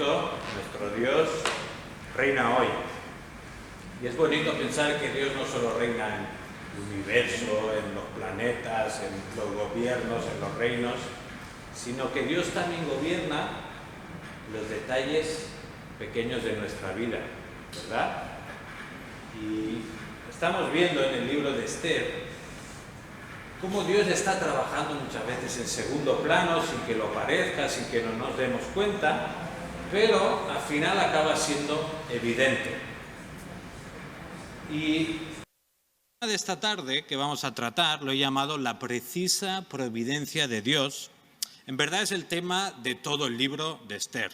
Cristo, nuestro Dios, reina hoy. Y es bonito pensar que Dios no solo reina en el universo, en los planetas, en los gobiernos, en los reinos, sino que Dios también gobierna los detalles pequeños de nuestra vida, ¿verdad? Y estamos viendo en el libro de Esther cómo Dios está trabajando muchas veces en segundo plano, sin que lo parezca, sin que no nos demos cuenta, pero al final acaba siendo evidente. Y el tema de esta tarde que vamos a tratar lo he llamado la precisa providencia de Dios. En verdad es el tema de todo el libro de Esther,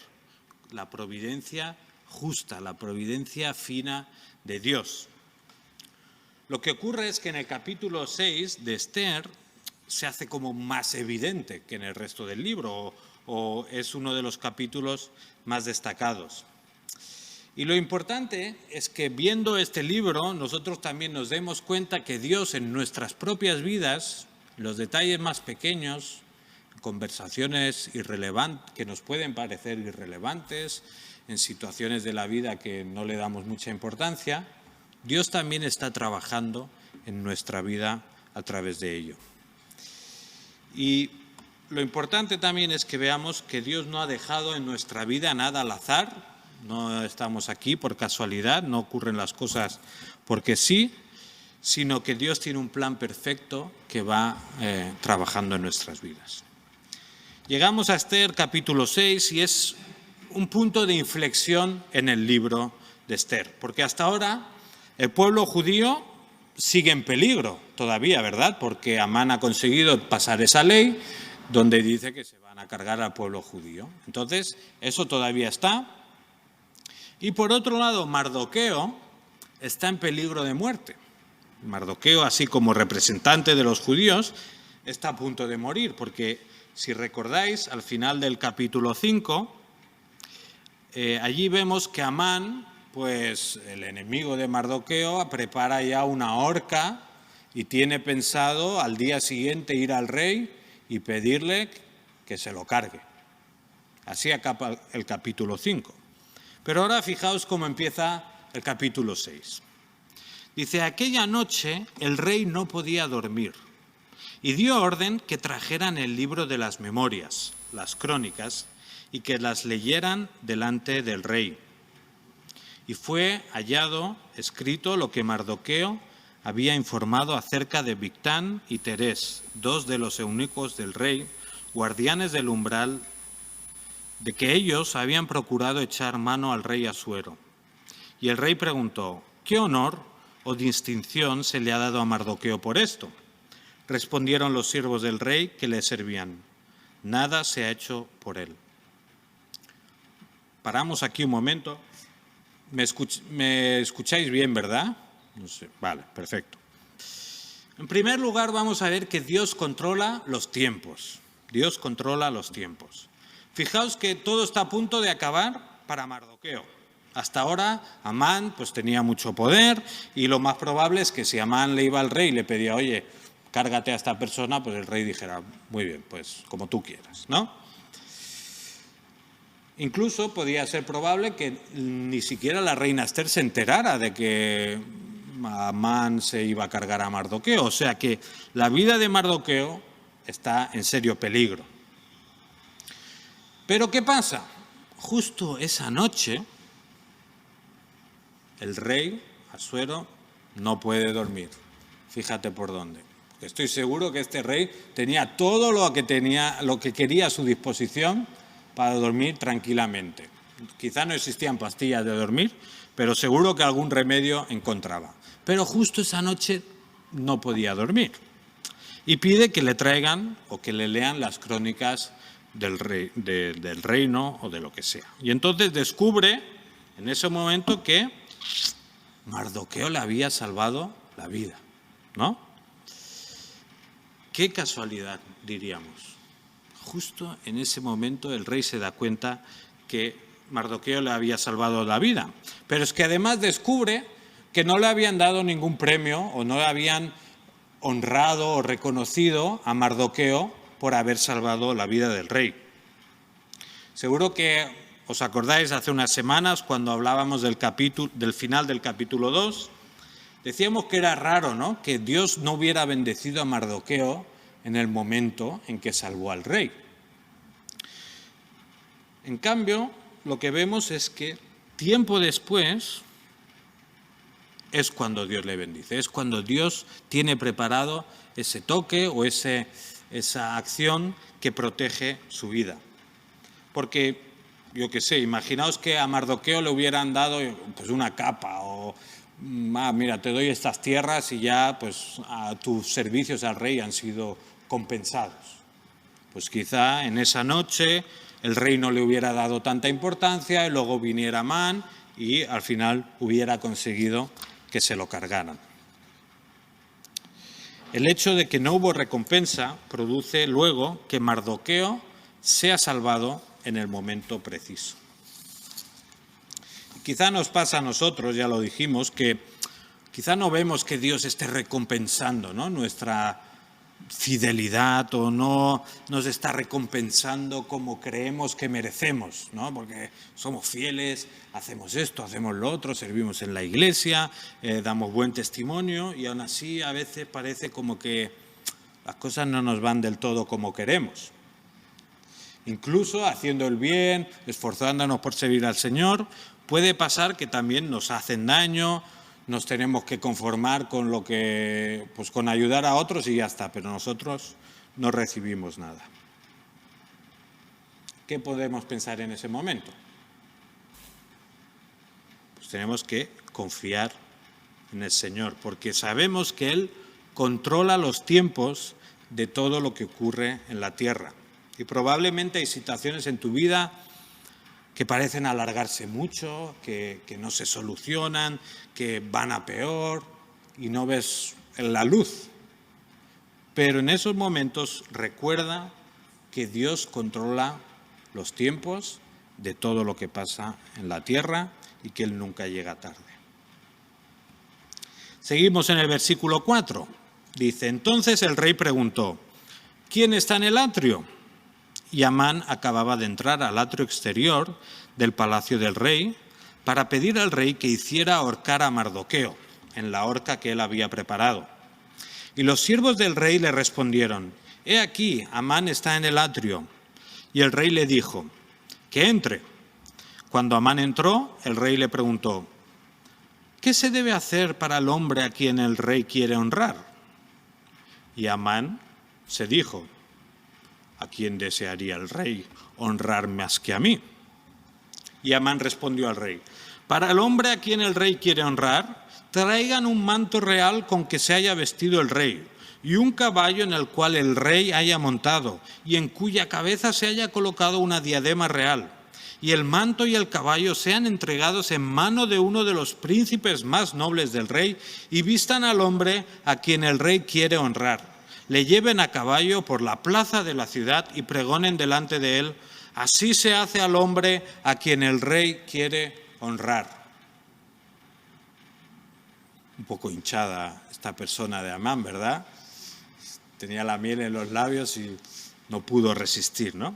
la providencia justa, la providencia fina de Dios. Lo que ocurre es que en el capítulo 6 de Esther se hace como más evidente que en el resto del libro, o es uno de los capítulos más destacados. Y lo importante es que viendo este libro nosotros también nos demos cuenta que Dios en nuestras propias vidas, los detalles más pequeños, conversaciones irrelevantes que nos pueden parecer irrelevantes, en situaciones de la vida que no le damos mucha importancia, Dios también está trabajando en nuestra vida a través de ello. Y lo importante también es que veamos que Dios no ha dejado en nuestra vida nada al azar, no estamos aquí por casualidad, no ocurren las cosas porque sí, sino que Dios tiene un plan perfecto que va trabajando en nuestras vidas. Llegamos a Esther capítulo 6 y es un punto de inflexión en el libro de Esther, porque hasta ahora el pueblo judío sigue en peligro todavía, ¿verdad? Porque Amán ha conseguido pasar esa ley donde dice que se van a cargar al pueblo judío. Entonces, eso todavía está. Y por otro lado, Mardoqueo está en peligro de muerte. Mardoqueo, así como representante de los judíos, está a punto de morir, porque si recordáis, al final del capítulo 5, allí vemos que Amán, pues el enemigo de Mardoqueo, prepara ya una horca y tiene pensado al día siguiente ir al rey y pedirle que se lo cargue. Así acaba el capítulo 5. Pero ahora fijaos cómo empieza el capítulo 6. Dice, aquella noche el rey no podía dormir y dio orden que trajeran el libro de las memorias, las crónicas, y que las leyeran delante del rey. Y fue hallado escrito lo que Mardoqueo había informado acerca de Bigtán y Terés, dos de los eunucos del rey, guardianes del umbral, de que ellos habían procurado echar mano al rey Asuero. Y el rey preguntó, ¿qué honor o distinción se le ha dado a Mardoqueo por esto? Respondieron los siervos del rey que le servían, nada se ha hecho por él. Paramos aquí un momento. ¿Me escucháis bien, verdad? No sé. Vale, perfecto. En primer lugar, vamos a ver que Dios controla los tiempos. Dios controla los tiempos. Fijaos que todo está a punto de acabar para Mardoqueo. Hasta ahora, Amán pues tenía mucho poder y lo más probable es que si Amán le iba al rey y le pedía, oye, cárgate a esta persona, pues el rey dijera, muy bien, pues como tú quieras, ¿no? Incluso podía ser probable que ni siquiera la reina Esther se enterara de que Amán se iba a cargar a Mardoqueo. O sea que la vida de Mardoqueo está en serio peligro. Pero ¿qué pasa? Justo esa noche, el rey Asuero no puede dormir. Fíjate por dónde. Estoy seguro que este rey tenía todo lo que quería a su disposición para dormir tranquilamente. Quizá no existían pastillas de dormir, pero seguro que algún remedio encontraba. Pero justo esa noche no podía dormir. Y pide que le traigan o que le lean las crónicas del reino o de lo que sea. Y entonces descubre en ese momento que Mardoqueo le había salvado la vida, ¿no? Qué casualidad, diríamos. Justo en ese momento el rey se da cuenta que Mardoqueo le había salvado la vida. Pero es que además descubre que no le habían dado ningún premio o no le habían honrado o reconocido a Mardoqueo por haber salvado la vida del rey. Seguro que ¿os acordáis hace unas semanas cuando hablábamos del final del capítulo 2? Decíamos que era raro, ¿no?, que Dios no hubiera bendecido a Mardoqueo en el momento en que salvó al rey. En cambio, lo que vemos es que tiempo después es cuando Dios le bendice, es cuando Dios tiene preparado ese toque o esa acción que protege su vida. Porque, yo qué sé, imaginaos que a Mardoqueo le hubieran dado pues una capa o mira, te doy estas tierras y ya pues a tus servicios al rey han sido compensados. Pues quizá en esa noche el rey no le hubiera dado tanta importancia y luego viniera Amán y al final hubiera conseguido que se lo cargaran. El hecho de que no hubo recompensa produce luego que Mardoqueo sea salvado en el momento preciso. Quizá nos pasa a nosotros, ya lo dijimos, que quizá no vemos que Dios esté recompensando, ¿no?, nuestra fidelidad o no nos está recompensando como creemos que merecemos, ¿no?, porque somos fieles, hacemos esto, hacemos lo otro, servimos en la iglesia, damos buen testimonio y aún así a veces parece como que las cosas no nos van del todo como queremos. Incluso haciendo el bien, esforzándonos por servir al Señor, puede pasar que también nos hacen daño, nos tenemos que conformar con lo que, pues con ayudar a otros y ya está, pero nosotros no recibimos nada. ¿Qué podemos pensar en ese momento? Pues tenemos que confiar en el Señor, porque sabemos que Él controla los tiempos de todo lo que ocurre en la tierra. Y probablemente hay situaciones en tu vida que parecen alargarse mucho, que no se solucionan, que van a peor y no ves la luz. Pero en esos momentos recuerda que Dios controla los tiempos de todo lo que pasa en la tierra y que Él nunca llega tarde. Seguimos en el versículo 4. Dice, entonces el rey preguntó, ¿quién está en el atrio? Y Amán acababa de entrar al atrio exterior del palacio del rey para pedir al rey que hiciera ahorcar a Mardoqueo en la horca que él había preparado. Y los siervos del rey le respondieron, he aquí, Amán está en el atrio. Y el rey le dijo, que entre. Cuando Amán entró, el rey le preguntó, ¿qué se debe hacer para el hombre a quien el rey quiere honrar? Y Amán se dijo, ¿a quién desearía el rey honrar más que a mí? Y Amán respondió al rey, para el hombre a quien el rey quiere honrar, traigan un manto real con que se haya vestido el rey, y un caballo en el cual el rey haya montado, y en cuya cabeza se haya colocado una diadema real. Y el manto y el caballo sean entregados en mano de uno de los príncipes más nobles del rey, y vistan al hombre a quien el rey quiere honrar. Le lleven a caballo por la plaza de la ciudad y pregonen delante de él, así se hace al hombre a quien el rey quiere honrar. Un poco hinchada esta persona de Amán, ¿verdad? Tenía la miel en los labios y no pudo resistir, ¿no?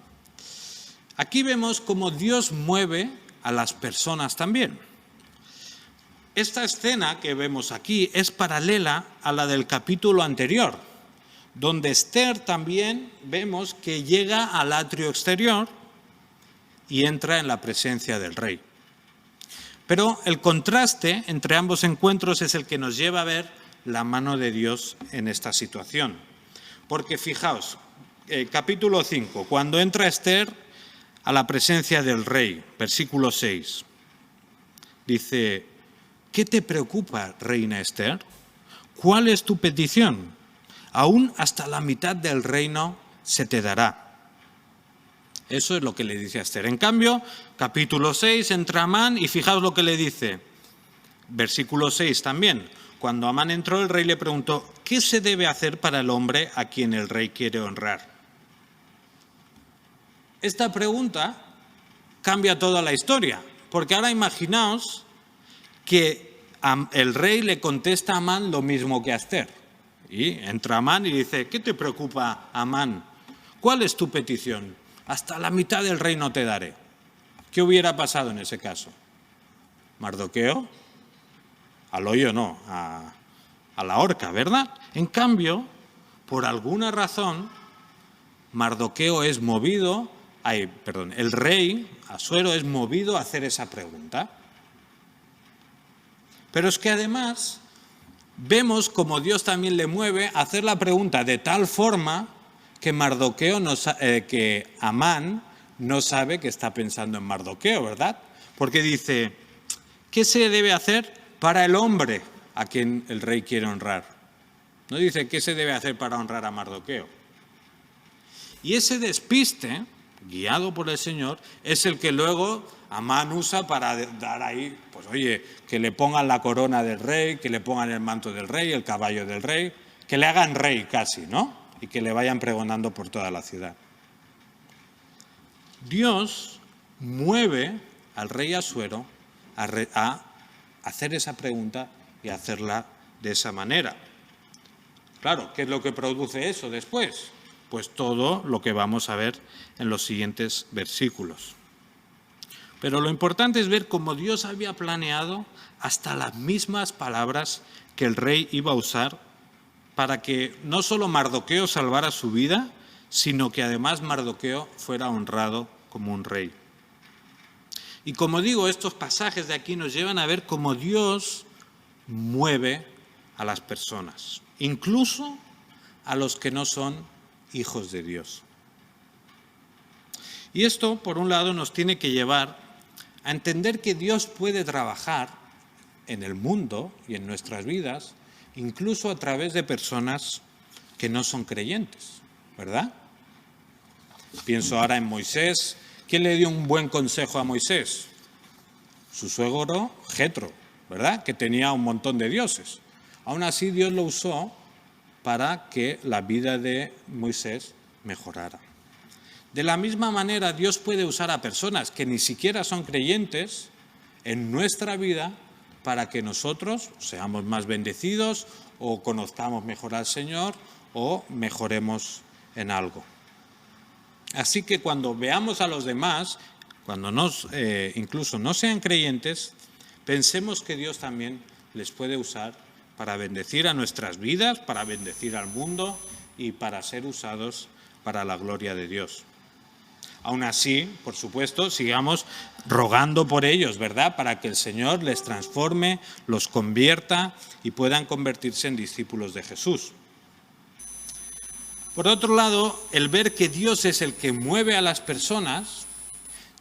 Aquí vemos cómo Dios mueve a las personas también. Esta escena que vemos aquí es paralela a la del capítulo anterior, donde Esther también vemos que llega al atrio exterior y entra en la presencia del rey. Pero el contraste entre ambos encuentros es el que nos lleva a ver la mano de Dios en esta situación. Porque fijaos, capítulo 5, cuando entra Esther a la presencia del rey, versículo 6, dice, ¿qué te preocupa, reina Esther? ¿Cuál es tu petición? Aún hasta la mitad del reino se te dará. Eso es lo que le dice a Esther. En cambio, capítulo 6, entra Amán y fijaos lo que le dice. Versículo 6 también. Cuando Amán entró, el rey le preguntó, ¿qué se debe hacer para el hombre a quien el rey quiere honrar? Esta pregunta cambia toda la historia, porque ahora imaginaos que el rey le contesta a Amán lo mismo que a Esther. Y entra Amán y dice, ¿qué te preocupa, Amán? ¿Cuál es tu petición? Hasta la mitad del reino te daré. ¿Qué hubiera pasado en ese caso? Mardoqueo, al hoyo no, a la horca, ¿verdad? En cambio, por alguna razón, Mardoqueo es movido, el rey Asuero es movido a hacer esa pregunta. Pero es que además vemos como Dios también le mueve a hacer la pregunta de tal forma que que Amán no sabe que está pensando en Mardoqueo, ¿verdad? Porque dice, ¿qué se debe hacer para el hombre a quien el rey quiere honrar? No dice, ¿qué se debe hacer para honrar a Mardoqueo? Y ese despiste, guiado por el Señor, es el que luego Amán usa para dar ahí, pues oye, que le pongan la corona del rey, que le pongan el manto del rey, el caballo del rey, que le hagan rey casi, ¿no? Y que le vayan pregonando por toda la ciudad. Dios mueve al rey Asuero a hacer esa pregunta y a hacerla de esa manera. Claro, ¿qué es lo que produce eso después? Pues todo lo que vamos a ver en los siguientes versículos. Pero lo importante es ver cómo Dios había planeado hasta las mismas palabras que el rey iba a usar para que no solo Mardoqueo salvara su vida, sino que además Mardoqueo fuera honrado como un rey. Y como digo, estos pasajes de aquí nos llevan a ver cómo Dios mueve a las personas, incluso a los que no son hijos de Dios. Y esto, por un lado, nos tiene que llevar a entender que Dios puede trabajar en el mundo y en nuestras vidas, incluso a través de personas que no son creyentes, ¿verdad? Pienso ahora en Moisés. ¿Quién le dio un buen consejo a Moisés? Su suegro Jetro, ¿verdad? Que tenía un montón de dioses. Aún así, Dios lo usó para que la vida de Moisés mejorara. De la misma manera, Dios puede usar a personas que ni siquiera son creyentes en nuestra vida para que nosotros seamos más bendecidos o conozcamos mejor al Señor o mejoremos en algo. Así que cuando veamos a los demás, cuando incluso no sean creyentes, pensemos que Dios también les puede usar para bendecir a nuestras vidas, para bendecir al mundo y para ser usados para la gloria de Dios. Aún así, por supuesto, sigamos rogando por ellos, ¿verdad? Para que el Señor les transforme, los convierta y puedan convertirse en discípulos de Jesús. Por otro lado, el ver que Dios es el que mueve a las personas,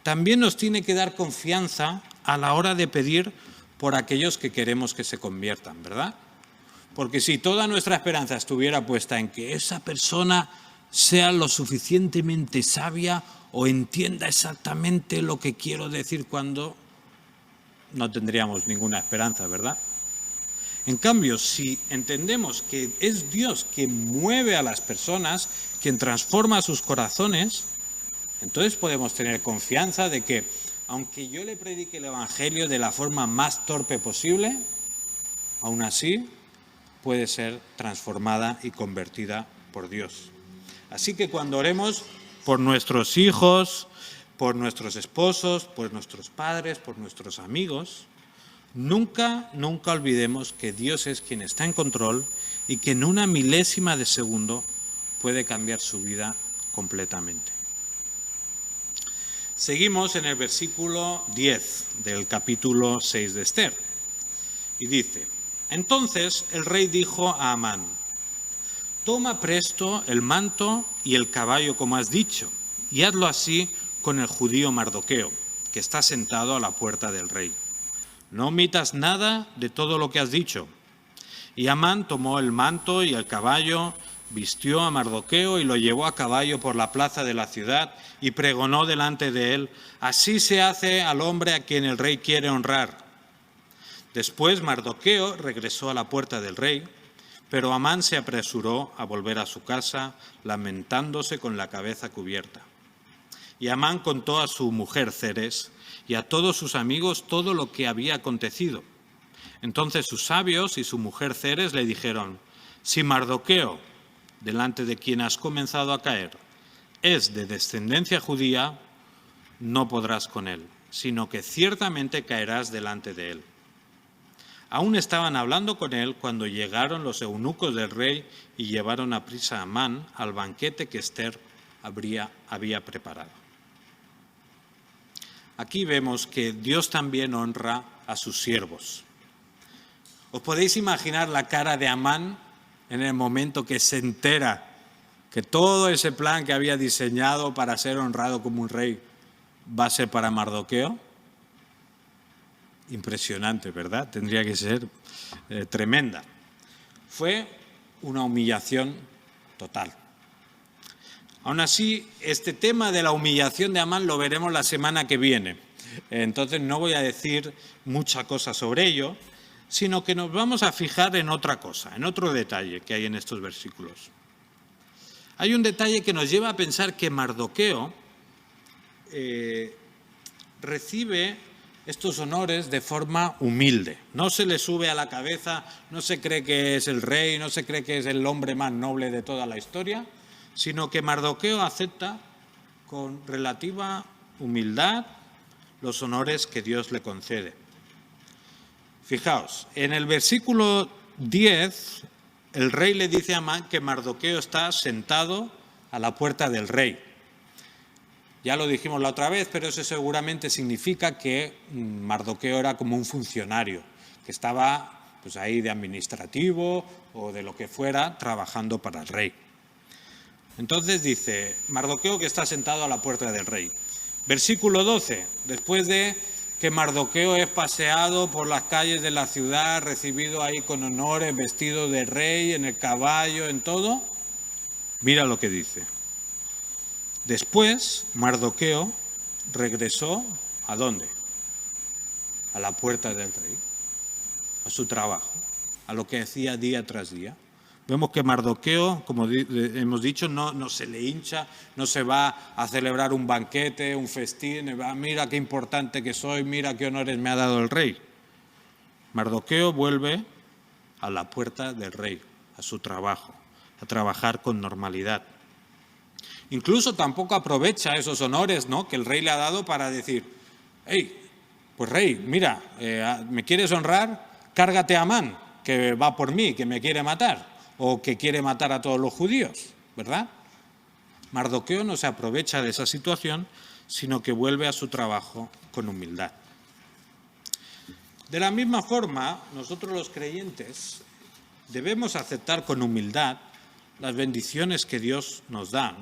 también nos tiene que dar confianza a la hora de pedir por aquellos que queremos que se conviertan, ¿verdad? Porque si toda nuestra esperanza estuviera puesta en que esa persona sea lo suficientemente sabia o entienda exactamente lo que quiero decir cuando, no tendríamos ninguna esperanza, ¿verdad? En cambio, si entendemos que es Dios quien mueve a las personas, quien transforma sus corazones, entonces podemos tener confianza de que, aunque yo le predique el Evangelio de la forma más torpe posible, aún así puede ser transformada y convertida por Dios. Así que cuando oremos por nuestros hijos, por nuestros esposos, por nuestros padres, por nuestros amigos, nunca olvidemos que Dios es quien está en control y que en una milésima de segundo puede cambiar su vida completamente. Seguimos en el versículo 10 del capítulo 6 de Esther. Y dice, entonces el rey dijo a Amán, toma presto el manto y el caballo como has dicho, y hazlo así con el judío Mardoqueo, que está sentado a la puerta del rey. No omitas nada de todo lo que has dicho. Y Amán tomó el manto y el caballo, vistió a Mardoqueo y lo llevó a caballo por la plaza de la ciudad y pregonó delante de él, así se hace al hombre a quien el rey quiere honrar. Después Mardoqueo regresó a la puerta del rey, pero Amán se apresuró a volver a su casa, lamentándose con la cabeza cubierta. Y Amán contó a su mujer Zeres y a todos sus amigos todo lo que había acontecido. Entonces sus sabios y su mujer Zeres le dijeron, si Mardoqueo, delante de quien has comenzado a caer, es de descendencia judía, no podrás con él. sino que ciertamente caerás delante de él. Aún estaban hablando con él cuando llegaron los eunucos del rey y llevaron a prisa a Amán al banquete que Ester había preparado. Aquí vemos que Dios también honra a sus siervos. ¿Os podéis imaginar la cara de Amán en el momento que se entera que todo ese plan que había diseñado para ser honrado como un rey va a ser para Mardoqueo? Impresionante, ¿verdad? Tendría que ser tremenda. Fue una humillación total. Aún así, este tema de la humillación de Amán lo veremos la semana que viene. Entonces no voy a decir mucha cosa sobre ello, sino que nos vamos a fijar en otra cosa, en otro detalle que hay en estos versículos. Hay un detalle que nos lleva a pensar que Mardoqueo recibe estos honores de forma humilde. No se le sube a la cabeza, no se cree que es el rey, no se cree que es el hombre más noble de toda la historia, sino que Mardoqueo acepta con relativa humildad los honores que Dios le concede. Fijaos, en el versículo 10, el rey le dice a Amán que Mardoqueo está sentado a la puerta del rey. Ya lo dijimos la otra vez, pero eso seguramente significa que Mardoqueo era como un funcionario, que estaba pues ahí de administrativo o de lo que fuera, trabajando para el rey. Entonces dice, Mardoqueo que está sentado a la puerta del rey. Versículo 12, después de que Mardoqueo es paseado por las calles de la ciudad, recibido ahí con honores, vestido de rey, en el caballo, en todo, mira lo que dice. Después, Mardoqueo regresó, ¿a dónde? A la puerta del rey, a su trabajo, a lo que hacía día tras día. Vemos que Mardoqueo, como hemos dicho, no se le hincha, no se va a celebrar un banquete, un festín, mira qué importante que soy, mira qué honores me ha dado el rey. Mardoqueo vuelve a la puerta del rey, a su trabajo, a trabajar con normalidad. Incluso tampoco aprovecha esos honores, ¿no?, que el rey le ha dado para decir, hey, pues rey, mira, ¿me quieres honrar? Cárgate a Amán, que va por mí, que me quiere matar, o que quiere matar a todos los judíos, ¿verdad? Mardoqueo no se aprovecha de esa situación, sino que vuelve a su trabajo con humildad. De la misma forma, nosotros los creyentes debemos aceptar con humildad las bendiciones que Dios nos da,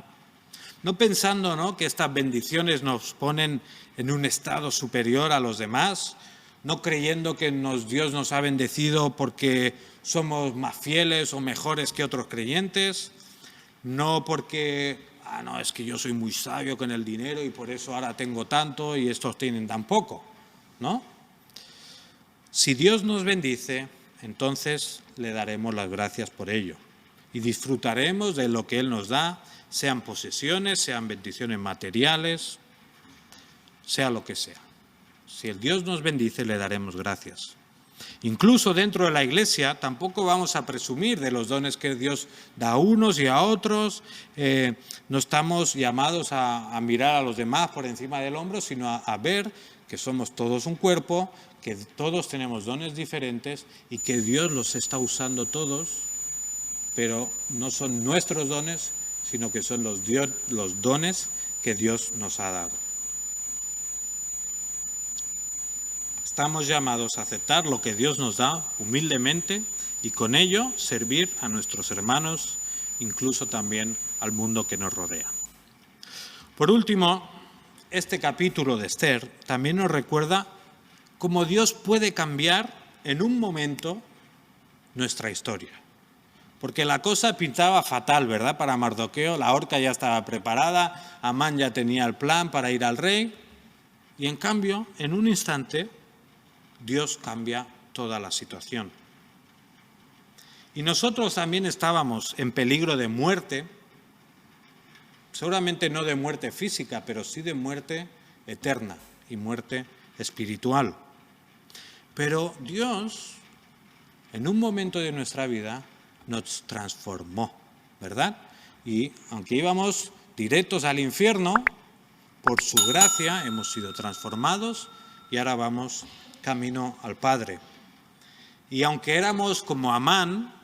no pensando, ¿no?, que estas bendiciones nos ponen en un estado superior a los demás, no creyendo que Dios nos ha bendecido porque somos más fieles o mejores que otros creyentes, no porque, no, es que yo soy muy sabio con el dinero y por eso ahora tengo tanto y estos tienen tan poco, ¿no? Si Dios nos bendice, entonces le daremos las gracias por ello y disfrutaremos de lo que Él nos da, sean posesiones, sean bendiciones materiales, sea lo que sea. Si el Dios nos bendice, le daremos gracias. Incluso dentro de la Iglesia tampoco vamos a presumir de los dones que Dios da a unos y a otros. No estamos llamados a mirar a los demás por encima del hombro, sino a ver que somos todos un cuerpo, que todos tenemos dones diferentes y que Dios los está usando todos, pero no son nuestros dones, sino que son los dones que Dios nos ha dado. Estamos llamados a aceptar lo que Dios nos da humildemente y con ello servir a nuestros hermanos, incluso también al mundo que nos rodea. Por último, este capítulo de Ester también nos recuerda cómo Dios puede cambiar en un momento nuestra historia. Porque la cosa pintaba fatal, ¿verdad?, para Mardoqueo. La horca ya estaba preparada, Amán ya tenía el plan para ir al rey. Y en cambio, en un instante, Dios cambia toda la situación. Y nosotros también estábamos en peligro de muerte, seguramente no de muerte física, pero sí de muerte eterna y muerte espiritual. Pero Dios, en un momento de nuestra vida, nos transformó, ¿verdad? Y aunque íbamos directos al infierno, Por su gracia hemos sido transformados y ahora vamos camino al Padre. Y aunque éramos como Amán,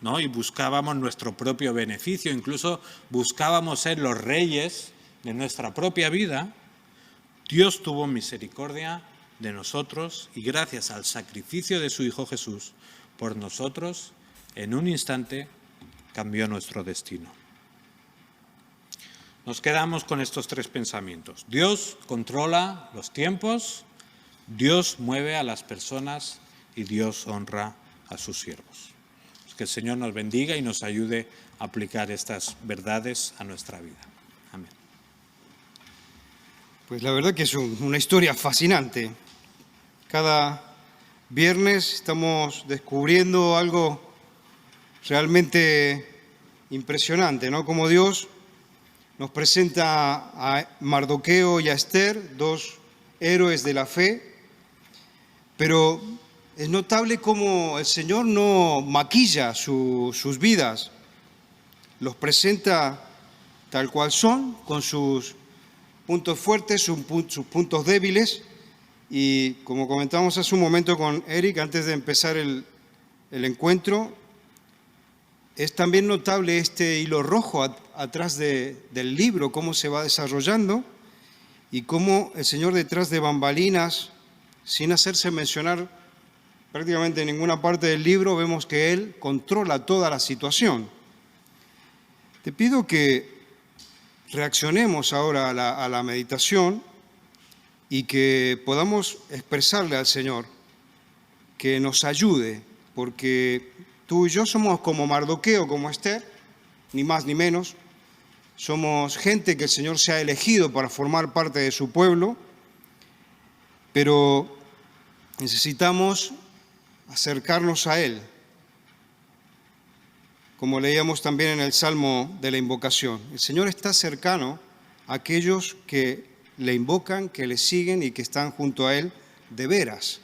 ¿no?, y buscábamos nuestro propio beneficio, incluso buscábamos ser los reyes de nuestra propia vida, Dios tuvo misericordia de nosotros y gracias al sacrificio de su Hijo Jesús por nosotros, en un instante cambió nuestro destino. Nos quedamos con estos tres pensamientos. Dios controla los tiempos, Dios mueve a las personas y Dios honra a sus siervos. Que el Señor nos bendiga y nos ayude a aplicar estas verdades a nuestra vida. Amén. Pues la verdad que es una historia fascinante. Cada viernes estamos descubriendo algo realmente impresionante, ¿no? Como Dios nos presenta a Mardoqueo y a Esther, dos héroes de la fe, pero es notable cómo el Señor no maquilla sus vidas, los presenta tal cual son, con sus puntos fuertes, sus puntos débiles, y como comentamos hace un momento con Eric, antes de empezar el encuentro, es también notable este hilo rojo atrás del libro, cómo se va desarrollando y cómo el Señor detrás de bambalinas, sin hacerse mencionar prácticamente en ninguna parte del libro, vemos que Él controla toda la situación. Te pido que reaccionemos ahora a la meditación y que podamos expresarle al Señor que nos ayude, porque tú y yo somos como Mardoqueo, como Esther, ni más ni menos. Somos gente que el Señor se ha elegido para formar parte de su pueblo, pero necesitamos acercarnos a Él, como leíamos también en el Salmo de la invocación. El Señor está cercano a aquellos que le invocan, que le siguen y que están junto a Él de veras.